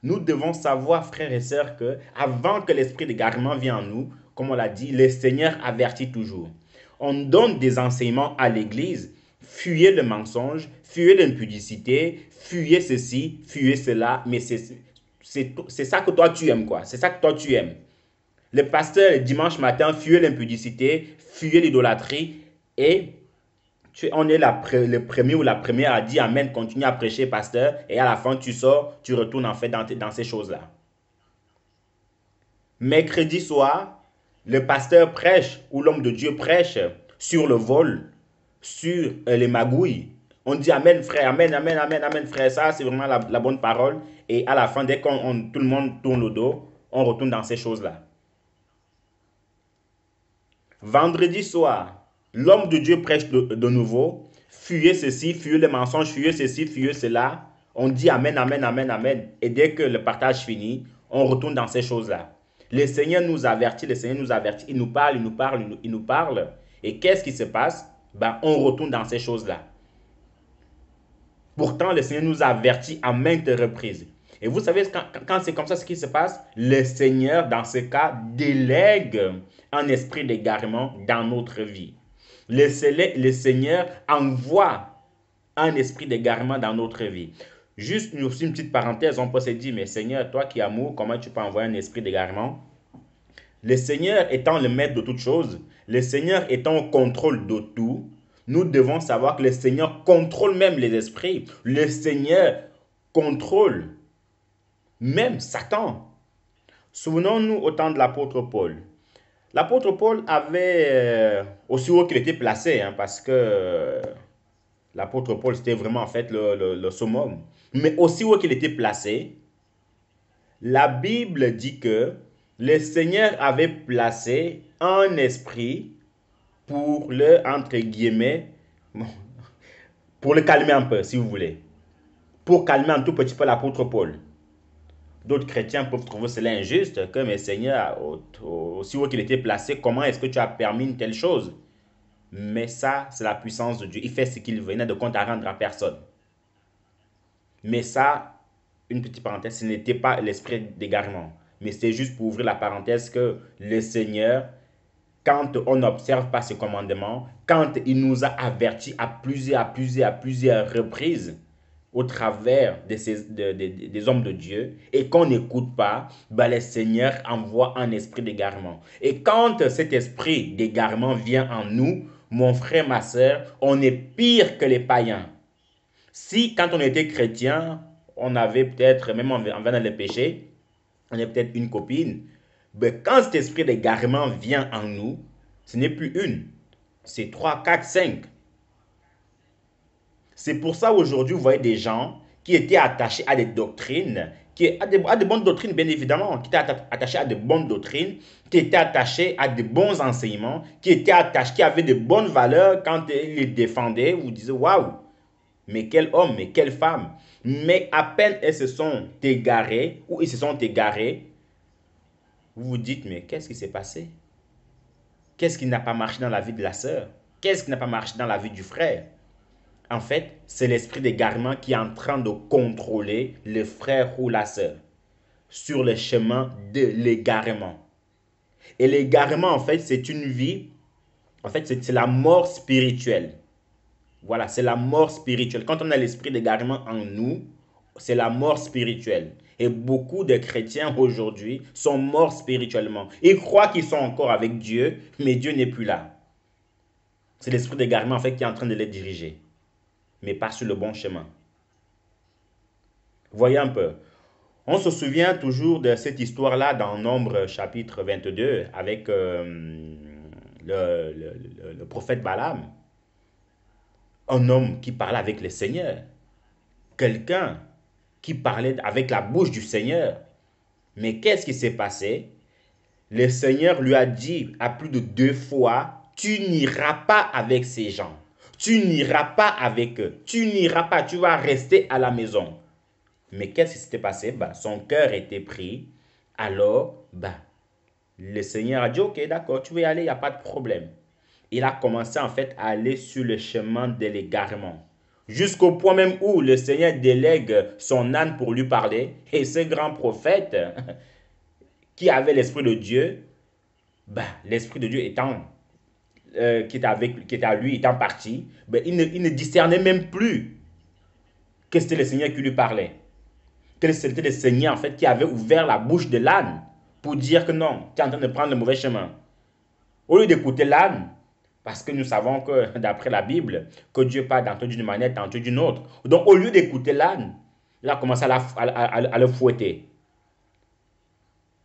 Nous devons savoir, frères et sœurs, que avant que l'esprit d'égarement vienne en nous, comme on l'a dit, le Seigneur avertit toujours. On donne des enseignements à l'église, fuyez le mensonge, fuyez l'impudicité, fuyez ceci, fuyez cela, mais c'est ça que toi tu aimes, quoi. C'est ça que toi tu aimes. Le pasteur, le dimanche matin, fuyez l'impudicité, fuyez l'idolâtrie, et on est le premier ou la première à dire Amen, continue à prêcher, pasteur, et à la fin, tu sors, tu retournes en fait dans ces choses-là. Mercredi soir, le pasteur prêche ou l'homme de Dieu prêche sur le vol, sur les magouilles. On dit Amen, frère, Amen, Amen, Amen, Amen, frère. Ça, c'est vraiment la bonne parole. Et à la fin, dès que tout le monde tourne le dos, on retourne dans ces choses-là. Vendredi soir, l'homme de Dieu prêche de nouveau. Fuyez ceci, fuyez les mensonges, fuyez ceci, fuyez cela. On dit Amen, Amen, Amen, Amen. Et dès que le partage finit, on retourne dans ces choses-là. Le Seigneur nous avertit, le Seigneur nous avertit. Il nous parle, il nous parle, il nous parle. Et qu'est-ce qui se passe? Ben, on retourne dans ces choses-là. Pourtant, le Seigneur nous avertit à maintes reprises. Et vous savez, quand c'est comme ça, ce qui se passe, le Seigneur, dans ce cas, délègue un esprit d'égarement dans notre vie. Le Seigneur envoie un esprit d'égarement dans notre vie. Juste aussi une petite parenthèse, on peut se dire, mais Seigneur, toi qui es amour, comment tu peux envoyer un esprit d'égarement? Le Seigneur étant le maître de toutes choses, le Seigneur étant au contrôle de tout, nous devons savoir que le Seigneur contrôle même les esprits. Le Seigneur contrôle même Satan. Souvenons-nous au temps de l'apôtre Paul. L'apôtre Paul avait, aussi haut qu'il était placé, hein, parce que l'apôtre Paul, c'était vraiment en fait le summum. Mais aussi haut qu'il était placé, la Bible dit que le Seigneur avait placé un esprit pour le, entre guillemets, pour le calmer un peu, si vous voulez. Pour calmer un tout petit peu l'apôtre Paul. D'autres chrétiens peuvent trouver cela injuste, que, mais Seigneur, aussi haut qu'il était placé, comment est-ce que tu as permis une telle chose? Mais ça, c'est la puissance de Dieu. Il fait ce qu'il veut, il n'a de compte à rendre à personne. Mais ça, une petite parenthèse, ce n'était pas l'esprit d'égarement. Mais c'est juste pour ouvrir la parenthèse que le Seigneur, quand on n'observe pas ses commandements, quand il nous a avertis à plusieurs reprises au travers des hommes de Dieu et qu'on n'écoute pas, ben le Seigneur envoie un esprit d'égarement. Et quand cet esprit d'égarement vient en nous, mon frère, ma soeur, on est pire que les païens. Si quand on était chrétien, on avait peut-être, même en venant dans le péché, on est peut-être une copine, ben quand cet esprit d'égarement vient en nous, ce n'est plus une, c'est trois, quatre, cinq. C'est pour ça aujourd'hui, vous voyez des gens qui étaient attachés à des doctrines, à des bonnes doctrines bien évidemment, qui étaient attachés à de bonnes doctrines, qui étaient attachés à de bons enseignements, qui étaient attachés, qui avaient de bonnes valeurs quand ils les défendaient. Vous disiez, waouh, mais quel homme, mais quelle femme. Mais à peine elles se sont égarées, ou ils se sont égarés, vous vous dites, mais qu'est-ce qui s'est passé? Qu'est-ce qui n'a pas marché dans la vie de la sœur? Qu'est-ce qui n'a pas marché dans la vie du frère? En fait, c'est l'esprit d'égarement qui est en train de contrôler le frère ou la sœur sur le chemin de l'égarement. Et l'égarement, en fait, c'est une vie, en fait, c'est la mort spirituelle. Voilà, c'est la mort spirituelle. Quand on a l'esprit d'égarement en nous, c'est la mort spirituelle. Et beaucoup de chrétiens aujourd'hui sont morts spirituellement. Ils croient qu'ils sont encore avec Dieu, mais Dieu n'est plus là. C'est l'esprit d'égarement, en fait, qui est en train de les diriger, mais pas sur le bon chemin. Voyez un peu. On se souvient toujours de cette histoire-là dans Nombre chapitre 22 avec le prophète Balaam, un homme qui parlait avec le Seigneur, quelqu'un qui parlait avec la bouche du Seigneur. Mais qu'est-ce qui s'est passé? Le Seigneur lui a dit à plus de deux fois, tu n'iras pas avec ces gens. Tu n'iras pas avec eux. Tu n'iras pas, tu vas rester à la maison. Mais qu'est-ce qui s'était passé? Bah, son cœur était pris. Alors, bah, le Seigneur a dit, ok, d'accord, tu veux y aller, il n'y a pas de problème. Il a commencé en fait à aller sur le chemin de l'égarement. Jusqu'au point même où le Seigneur délègue son âne pour lui parler. Et ce grand prophète qui avait l'Esprit de Dieu, ben, l'Esprit de Dieu étant, qui était à lui étant parti, ben, il ne discernait même plus que c'était le Seigneur qui lui parlait. Que c'était le Seigneur en fait qui avait ouvert la bouche de l'âne pour dire que non, tu es en train de prendre le mauvais chemin. Au lieu d'écouter l'âne, parce que nous savons que d'après la Bible, que Dieu parle tantôt d'une manière, tantôt d'une autre. Donc au lieu d'écouter l'âne, il a commencé à le fouetter.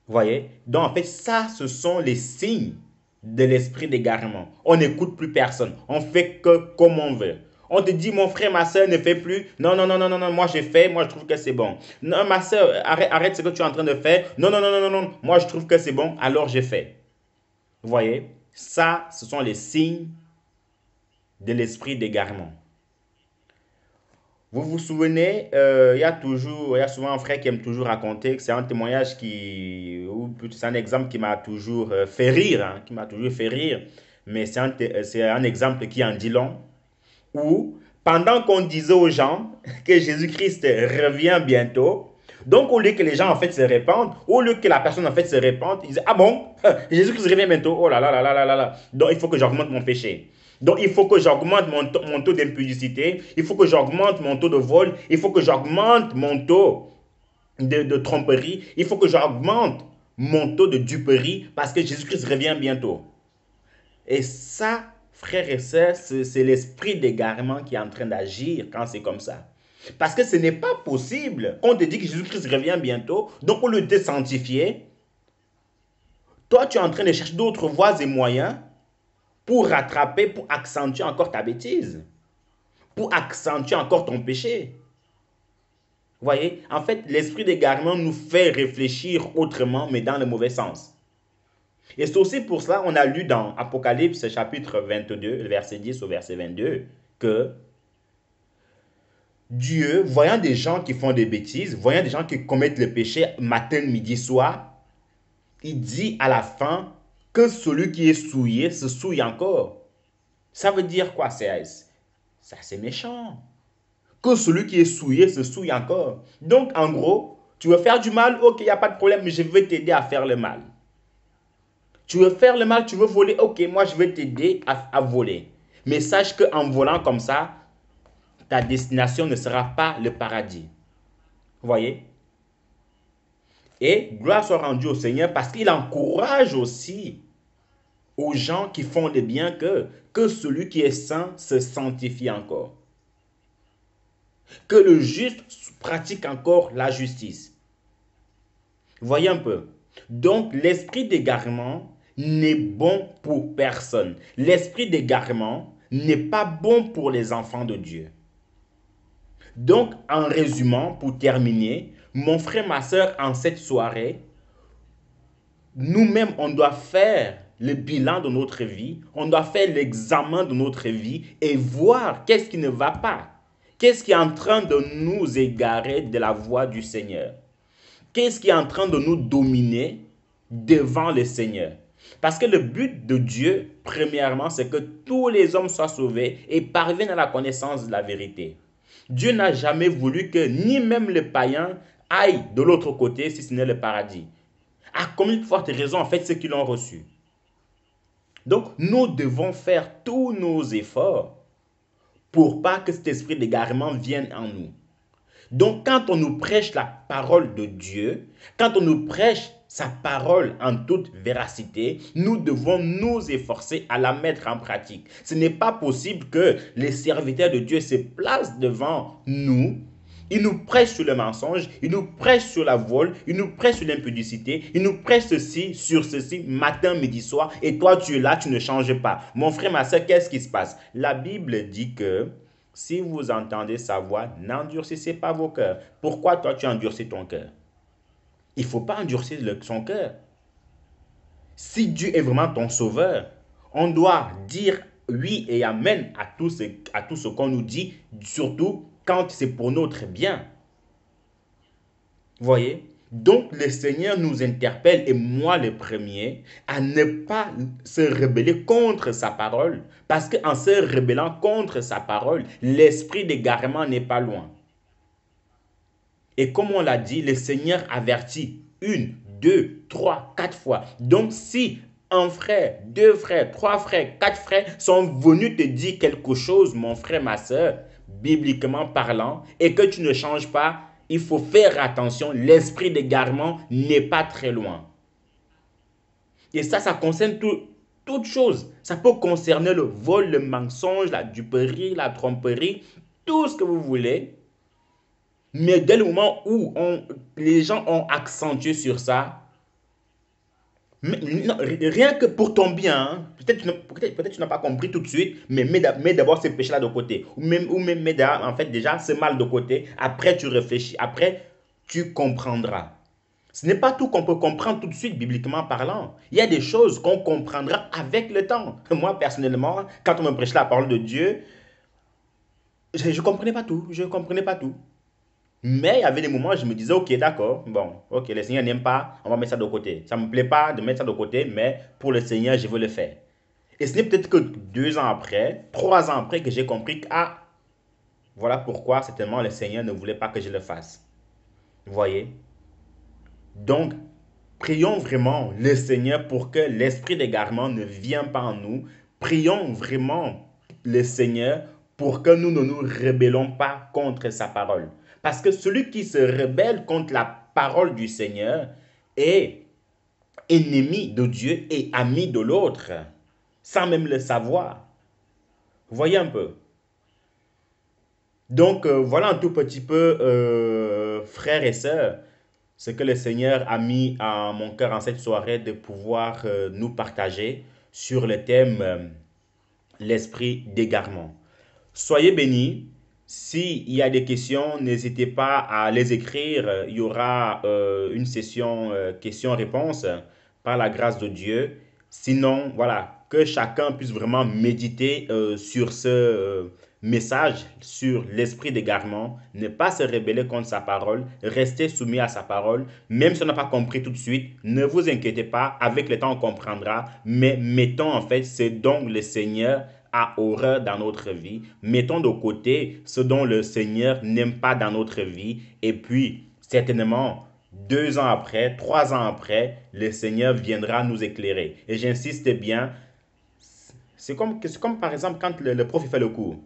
Vous voyez? Donc en fait, ça, ce sont les signes de l'esprit d'égarement. On n'écoute plus personne. On fait que comme on veut. On te dit, mon frère, ma soeur ne fait plus. Non, non, non, non, non, non, moi j'ai fait, moi je trouve que c'est bon. Non, ma soeur, arrête ce que tu es en train de faire. Non, non, non, non, non, non, moi je trouve que c'est bon, alors j'ai fait. Vous voyez? Ça, ce sont les signes de l'esprit d'égarement. Vous vous souvenez, il y a souvent un frère qui aime toujours raconter que c'est un témoignage ou plutôt c'est un exemple qui m'a toujours fait rire, hein, qui m'a toujours fait rire, mais c'est un exemple qui en dit long, où pendant qu'on disait aux gens que Jésus-Christ revient bientôt, donc au lieu que les gens en fait se répandent, au lieu que la personne en fait se répande, ils disent, ah bon, Jésus-Christ revient bientôt, oh là là là là là là là, donc il faut que j'augmente mon péché. Donc, il faut que j'augmente mon taux d'impudicité, il faut que j'augmente mon taux de vol, il faut que j'augmente mon taux de tromperie, il faut que j'augmente mon taux de duperie parce que Jésus-Christ revient bientôt. Et ça, frères et sœurs, c'est l'esprit d'égarement qui est en train d'agir quand c'est comme ça. Parce que ce n'est pas possible qu'on te dit que Jésus-Christ revient bientôt, donc au lieu de te sanctifier, toi tu es en train de chercher d'autres voies et moyens pour rattraper, pour accentuer encore ta bêtise, pour accentuer encore ton péché. Vous voyez, en fait, l'esprit d'égarement nous fait réfléchir autrement, mais dans le mauvais sens. Et c'est aussi pour cela qu'on a lu dans Apocalypse chapitre 22, verset 10 au verset 22, que Dieu, voyant des gens qui font des bêtises, voyant des gens qui commettent le péché matin, midi, soir, il dit à la fin que celui qui est souillé se souille encore. Ça veut dire quoi, CAS? Ça, c'est méchant. Que celui qui est souillé se souille encore. Donc, en gros, tu veux faire du mal, ok, il n'y a pas de problème, mais je vais t'aider à faire le mal. Tu veux faire le mal, tu veux voler, ok, moi je vais t'aider à voler. Mais sache qu'en volant comme ça, ta destination ne sera pas le paradis. Vous voyez? Et gloire soit rendue au Seigneur parce qu'il encourage aussi aux gens qui font le bien que celui qui est saint se sanctifie encore. Que le juste pratique encore la justice. Voyez un peu. Donc, l'esprit d'égarement n'est bon pour personne. L'esprit d'égarement n'est pas bon pour les enfants de Dieu. Donc, en résumant, pour terminer, mon frère, ma soeur, en cette soirée, nous-mêmes, on doit faire le bilan de notre vie, on doit faire l'examen de notre vie et voir qu'est-ce qui ne va pas. Qu'est-ce qui est en train de nous égarer de la voie du Seigneur? Qu'est-ce qui est en train de nous dominer devant le Seigneur? Parce que le but de Dieu, premièrement, c'est que tous les hommes soient sauvés et parviennent à la connaissance de la vérité. Dieu n'a jamais voulu que ni même les païens aillent de l'autre côté, si ce n'est le paradis. À combien de fortes raisons, en fait, ceux qui l'ont reçu. Donc, nous devons faire tous nos efforts pour pas que cet esprit d'égarement vienne en nous. Donc, quand on nous prêche la parole de Dieu, quand on nous prêche sa parole en toute véracité, nous devons nous efforcer à la mettre en pratique. Ce n'est pas possible que les serviteurs de Dieu se placent devant nous. Ils nous prêchent sur le mensonge, ils nous prêchent sur la vol, ils nous prêchent sur l'impudicité, ils nous prêchent ceci sur ceci, matin, midi, soir, et toi tu es là, tu ne changes pas. Mon frère, ma soeur, qu'est-ce qui se passe? La Bible dit que si vous entendez sa voix, n'endurcissez pas vos cœurs. Pourquoi toi tu endurcis ton cœur? Il ne faut pas endurcir son cœur. Si Dieu est vraiment ton sauveur, on doit dire oui et amen à tout ce qu'on nous dit, surtout quand c'est pour notre bien. Vous voyez? Donc le Seigneur nous interpelle, et moi le premier, à ne pas se rebeller contre sa parole, parce qu'en se rebellant contre sa parole, l'esprit d'égarement n'est pas loin. Et comme on l'a dit, le Seigneur avertit une, deux, trois, quatre fois. Donc si un frère, deux frères, trois frères, quatre frères sont venus te dire quelque chose, mon frère, ma soeur, bibliquement parlant, et que tu ne changes pas, il faut faire attention, l'esprit d'égarement n'est pas très loin. Et ça concerne toute chose. Ça peut concerner le vol, le mensonge, la duperie, la tromperie, tout ce que vous voulez. Mais dès le moment où les gens ont accentué sur ça, non, rien que pour ton bien, hein, peut-être tu n'as pas compris tout de suite, mais mets d'abord ce péché-là de côté. Ou même mets en fait déjà ce mal de côté. Après, tu réfléchis. Après, tu comprendras. Ce n'est pas tout qu'on peut comprendre tout de suite, bibliquement parlant. Il y a des choses qu'on comprendra avec le temps. Moi, personnellement, quand on me prêchait la parole de Dieu, je ne comprenais pas tout. Je ne comprenais pas tout. Mais il y avait des moments où je me disais, ok, d'accord, bon, ok, le Seigneur n'aime pas, on va mettre ça de côté. Ça ne me plaît pas de mettre ça de côté, mais pour le Seigneur, je veux le faire. Et ce n'est peut-être que 2 ans après, 3 ans après que j'ai compris que, ah, voilà pourquoi certainement le Seigneur ne voulait pas que je le fasse. Vous voyez? Donc, prions vraiment le Seigneur pour que l'esprit d'égarement ne vienne pas en nous. Prions vraiment le Seigneur pour que nous ne nous rebellons pas contre sa parole. Parce que celui qui se rebelle contre la parole du Seigneur est ennemi de Dieu et ami de l'autre, sans même le savoir. Vous voyez un peu? Donc, voilà un tout petit peu, frères et sœurs, ce que le Seigneur a mis à mon cœur en cette soirée de pouvoir nous partager sur le thème l'esprit d'égarement. Soyez bénis. S'il y a des questions, n'hésitez pas à les écrire. Il y aura une session questions-réponses par la grâce de Dieu. Sinon, voilà, que chacun puisse vraiment méditer sur ce message, sur l'esprit d'égarement, ne pas se rebeller contre sa parole, rester soumis à sa parole. Même si on n'a pas compris tout de suite, ne vous inquiétez pas, avec le temps on comprendra, mais mettons en fait ce dont le Seigneur a horreur dans notre vie. Mettons de côté ce dont le Seigneur n'aime pas dans notre vie. Et puis, certainement, 2 ans après, 3 ans après, le Seigneur viendra nous éclairer. Et j'insiste bien, c'est comme par exemple quand le prof fait le cours.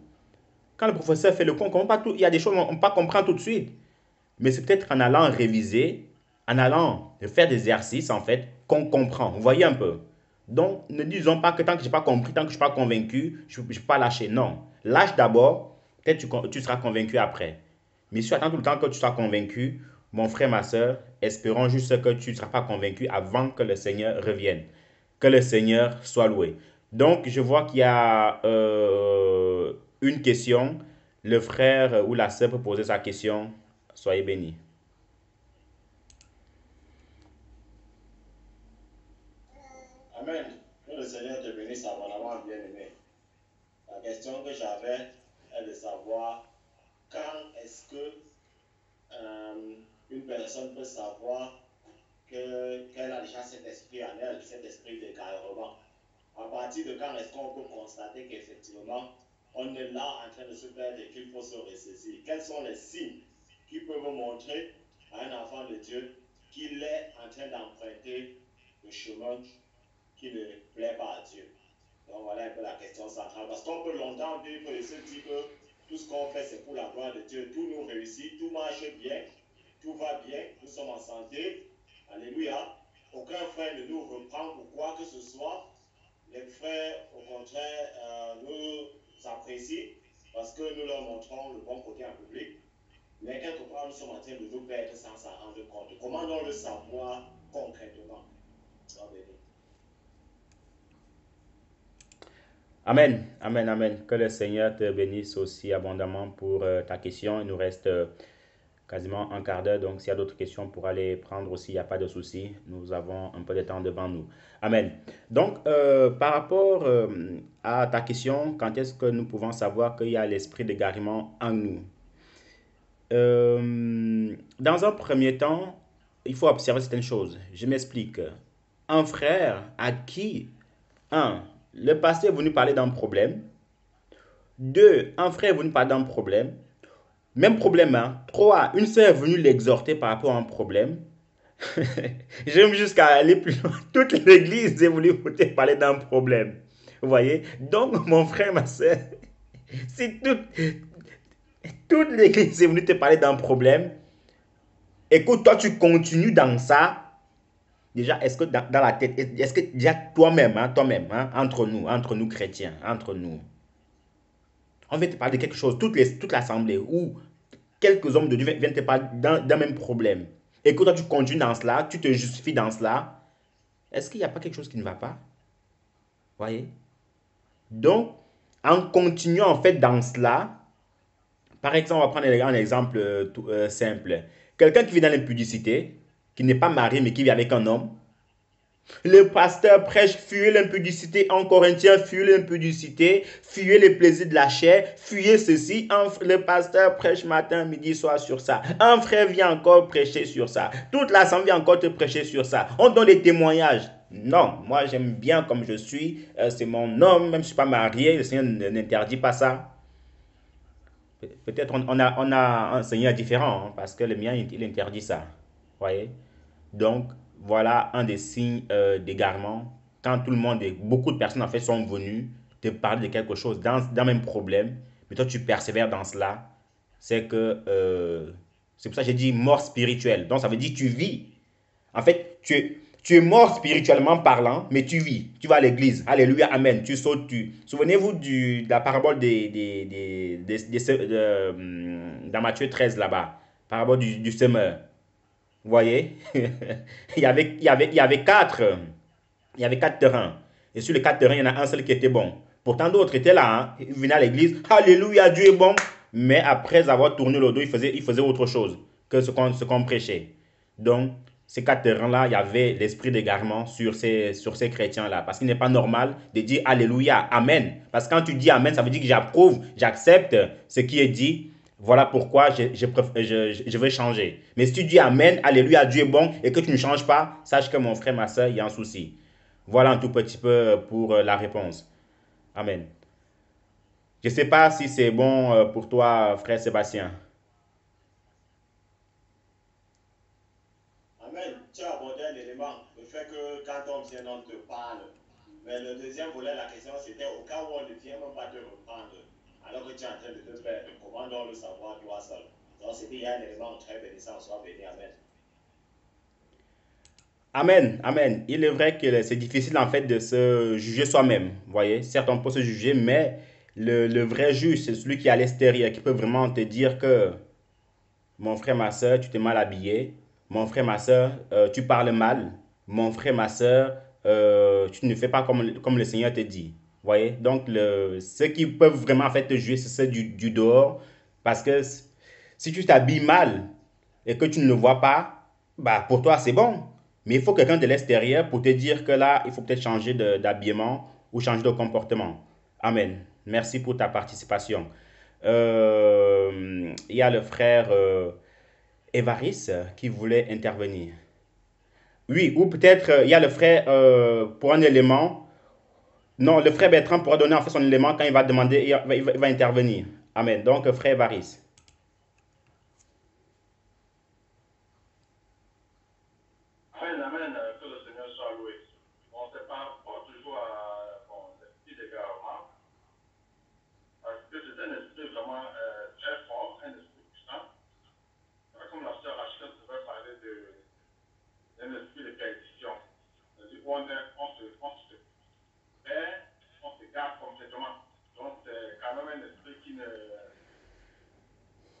Quand le professeur fait le cours, on comprend pas tout. Il y a des choses qu'on ne peut pas comprendre tout de suite. Mais c'est peut-être en allant réviser, en allant faire des exercices, en fait, qu'on comprend. Vous voyez un peu? Donc, ne disons pas que tant que je n'ai pas compris, tant que je ne suis pas convaincu, je ne peux pas lâcher. Non. Lâche d'abord, peut-être tu seras convaincu après. Mais si tu attends tout le temps que tu sois convaincu, mon frère, ma soeur, espérons juste que tu ne seras pas convaincu avant que le Seigneur revienne. Que le Seigneur soit loué. Donc, je vois qu'il y a une question. Le frère ou la sœur peut poser sa question. Soyez bénis. Amen. Que le Seigneur te bénisse abondamment, bien-aimé. La question que j'avais est de savoir quand est-ce que euh, une personne peut savoir qu'elle a déjà cet esprit en elle, cet esprit d'égarement. À partir de quand est-ce qu'on peut constater qu'effectivement on est là en train de se perdre et qu'il faut se ressaisir? Quels sont les signes qui peuvent montrer à un enfant de Dieu qu'il est en train d'emprunter le chemin qui ne plaît pas à Dieu? Donc voilà un peu la question centrale. Parce qu'on peut longtemps vivre et se dire que tout ce qu'on fait, c'est pour la gloire de Dieu. Tout nous réussit, tout marche bien, tout va bien, nous sommes en santé. Alléluia. Aucun frère ne nous reprend pour quoi que ce soit. Les frères, au contraire, nous apprécient parce que nous leur montrons le bon côté en public. Mais quelque part, nous sommes en train de nous perdre sans s'en rendre compte. Comment donc le savoir concrètement? Amen, amen, amen. Que le Seigneur te bénisse aussi abondamment pour ta question. Il nous reste quasiment un quart d'heure. Donc, s'il y a d'autres questions, on pourra les prendre aussi. Il n'y a pas de souci. Nous avons un peu de temps devant nous. Amen. Donc, par rapport à ta question, quand est-ce que nous pouvons savoir qu'il y a l'esprit d'égarement en nous? Dans un premier temps, il faut observer certaines choses. Je m'explique. Un frère à qui, un, le pasteur est venu parler d'un problème. Deux, un frère est venu parler d'un problème. Même problème, hein. Trois, une sœur est venue l'exhorter par rapport à un problème. J'aime jusqu'à aller plus loin. Toute l'église est venue te parler d'un problème. Vous voyez? Donc, mon frère, ma soeur, si toute l'église est venue te parler d'un problème, et que toi, tu continues dans ça, déjà, est-ce que dans la tête, est-ce que déjà toi-même, hein, entre nous chrétiens, entre nous, on vient te parler de quelque chose, toute l'assemblée, ou quelques hommes de Dieu viennent te parler d'un même problème, et que toi, tu continues dans cela, tu te justifies dans cela, est-ce qu'il n'y a pas quelque chose qui ne va pas? Voyez? Donc, en continuant en fait dans cela, par exemple, on va prendre un exemple simple. Quelqu'un qui vit dans l'impudicité, qui n'est pas marié mais qui vit avec un homme, le pasteur prêche, fuyez l'impudicité en Corinthiens, fuyez l'impudicité, fuyez les plaisirs de la chair, fuyez ceci. Le pasteur prêche matin, midi, soir sur ça. Un frère vient encore prêcher sur ça. Toute l'assemblée vient encore te prêcher sur ça. On donne des témoignages. Non, moi j'aime bien comme je suis. C'est mon homme, même si je ne suis pas marié, le Seigneur n'interdit pas ça. Peut-être on a un Seigneur différent, hein, parce que le mien, il interdit ça. Voyez? Donc, voilà un des signes d'égarement. Quand tout le monde et beaucoup de personnes en fait sont venues te parler de quelque chose dans le même problème, mais toi tu persévères dans cela, c'est que c'est pour ça que j'ai dit mort spirituelle. Donc ça veut dire que tu vis. En fait, tu es mort spirituellement parlant, mais tu vis. Tu vas à l'église. Alléluia, amen. Tu sautes, tu. Souvenez-vous de la parabole dans Matthieu 13 là-bas. Parabole du semeur. Vous voyez? Il y avait quatre terrains. Et sur les quatre terrains, il y en a un seul qui était bon. Pourtant, d'autres étaient là. Hein. Ils venaient à l'église. Alléluia, Dieu est bon. Mais après avoir tourné le dos, ils faisaient autre chose que ce qu'on prêchait. Donc, ces quatre terrains-là, il y avait l'esprit d'égarement sur ces chrétiens-là. Parce qu'il n'est pas normal de dire Alléluia, Amen. Parce que quand tu dis Amen, ça veut dire que j'approuve, j'accepte ce qui est dit. Voilà pourquoi je veux changer. Mais si tu dis Amen, Alléluia, Dieu est bon, et que tu ne changes pas, sache que mon frère, ma soeur, il y a un souci. Voilà un tout petit peu pour la réponse. Amen. Je ne sais pas si c'est bon pour toi, frère Sébastien. Amen. Tu as abordé un élément, le fait que quand on vient, on te parle. Mais le deuxième volet, la question, c'était au cas où on ne vient même pas te reprendre, alors que tu es en train de te perdre. Comment donc le savoir toi seul? Donc, c'était il y a un élément très bénissant, soit béni. Amen. Amen, amen. Il est vrai que c'est difficile en fait de se juger soi-même. Vous voyez, certes on peut se juger, mais le vrai juge, c'est celui qui est à l'extérieur, qui peut vraiment te dire que mon frère, ma soeur, tu t'es mal habillé. Mon frère, ma soeur, tu parles mal. Mon frère, ma soeur, tu ne fais pas comme le Seigneur te dit. Vous voyez? Donc, ceux qui peuvent vraiment en fait te juger, c'est ceux du dehors. Parce que si tu t'habilles mal et que tu ne le vois pas, bah, pour toi, c'est bon. Mais il faut quelqu'un de l'extérieur pour te dire que là, il faut peut-être changer d'habillement ou changer de comportement. Amen. Merci pour ta participation. Il y a le frère Évariste qui voulait intervenir. Oui, ou peut-être il y a le frère pour un élément. Non, le frère Bertrand pourra donner en fait son élément quand il va demander, il va intervenir. Amen. Donc, frère Évariste. Amen, amen, que le Seigneur soit loué. On ne sait pas toujours à l'esprit d'égarement, parce que c'est un esprit vraiment très fort, un esprit puissant. Comme la sœur Rachel pouvait parler d'un esprit de perdition. C'est-à-dire on se perd, on se garde complètement. Donc c'est quand même un esprit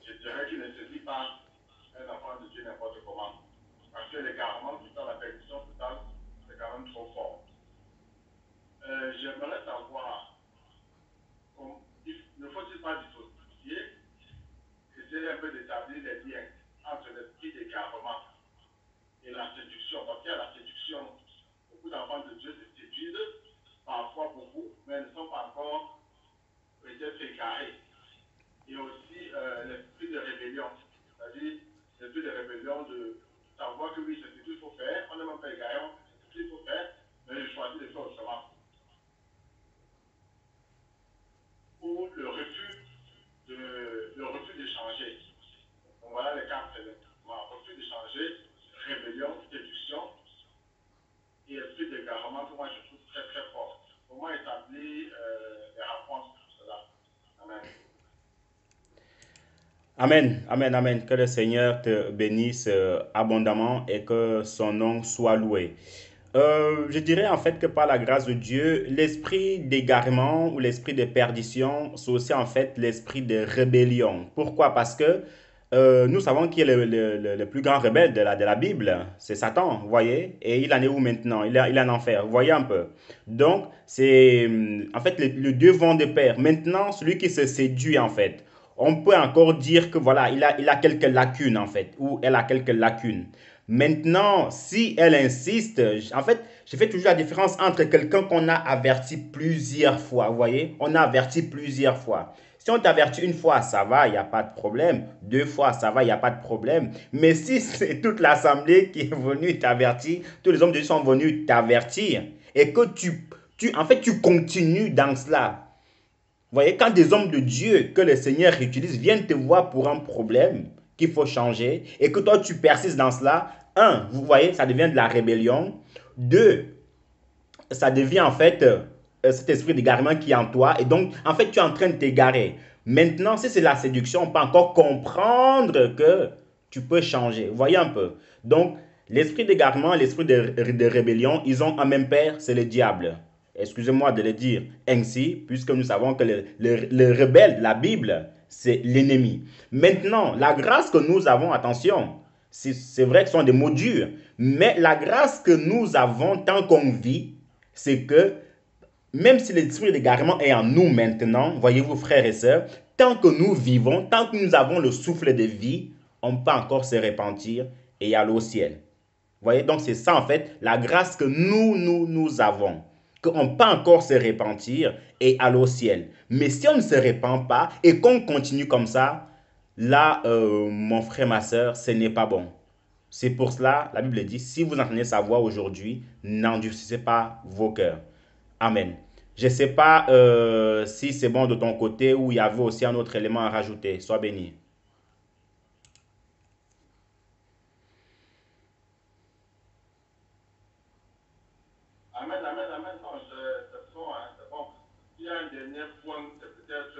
je dirais, qui ne se dit pas un enfant de Dieu n'importe comment. Parce que l'égarement, tout ça, la perdition totale, c'est quand même trop fort. J'aimerais savoir, ne faut-il pas dissocier, essayer un peu d'établir les liens entre l'esprit d'égarement et la séduction. Parce qu'il y a la séduction, beaucoup d'enfants de Dieu se séduisent, parfois beaucoup, mais ne sont pas encore peut-être égarés. Et aussi l'esprit de rébellion, c'est-à-dire l'esprit de rébellion de savoir que oui, moi je trouve très très fort. Comment établir les réponses sur cela? Amen. Amen, amen, amen. Que le Seigneur te bénisse abondamment et que son nom soit loué. Je dirais en fait que par la grâce de Dieu, l'esprit d'égarement ou l'esprit de perdition, c'est aussi en fait l'esprit de rébellion. Pourquoi? Parce que nous savons qui est le plus grand rebelle de la Bible, c'est Satan, vous voyez? Et il en est où maintenant? Il est en enfer, vous voyez un peu? Donc, c'est en fait le deux vont de pair. Maintenant, celui qui se séduit en fait, on peut encore dire que voilà, il a quelques lacunes en fait, ou elle a quelques lacunes. Maintenant, si elle insiste, en fait, je fais toujours la différence entre quelqu'un qu'on a averti plusieurs fois, vous voyez? On a averti plusieurs fois. Si on t'avertit une fois, ça va, il n'y a pas de problème. Deux fois, ça va, il n'y a pas de problème. Mais si c'est toute l'assemblée qui est venue t'avertir, tous les hommes de Dieu sont venus t'avertir, et que en fait, tu continues dans cela. Vous voyez, quand des hommes de Dieu que le Seigneur utilise viennent te voir pour un problème qu'il faut changer, et que toi tu persistes dans cela, un, vous voyez, ça devient de la rébellion. Deux, ça devient en fait cet esprit d'égarement qui est en toi, et donc en fait tu es en train de t'égarer. Maintenant, si c'est la séduction, on peut encore comprendre que tu peux changer. Vous voyez un peu. Donc, l'esprit d'égarement, l'esprit de rébellion, ils ont un même père, c'est le diable. Excusez-moi de le dire ainsi, puisque nous savons que le rebelle, la Bible, c'est l'ennemi. Maintenant, la grâce que nous avons, attention, c'est vrai que ce sont des mots durs, mais la grâce que nous avons tant qu'on vit, c'est que même si l'esprit d'égarement est en nous maintenant, voyez-vous frères et sœurs, tant que nous vivons, tant que nous avons le souffle de vie, on peut encore se repentir et aller au ciel. Vous voyez, donc c'est ça en fait, la grâce que nous avons. Qu'on peut encore se repentir et aller au ciel. Mais si on ne se repent pas et qu'on continue comme ça, là, mon frère, ma soeur, ce n'est pas bon. C'est pour cela, la Bible dit, si vous entendez sa voix aujourd'hui, n'endurcissez pas vos cœurs. Amen. Je ne sais pas si c'est bon de ton côté ou il y avait aussi un autre élément à rajouter. Sois béni. Amen, amen, amen. Non, c'est bon, hein, c'est bon. Il y a un dernier point, c'est peut-être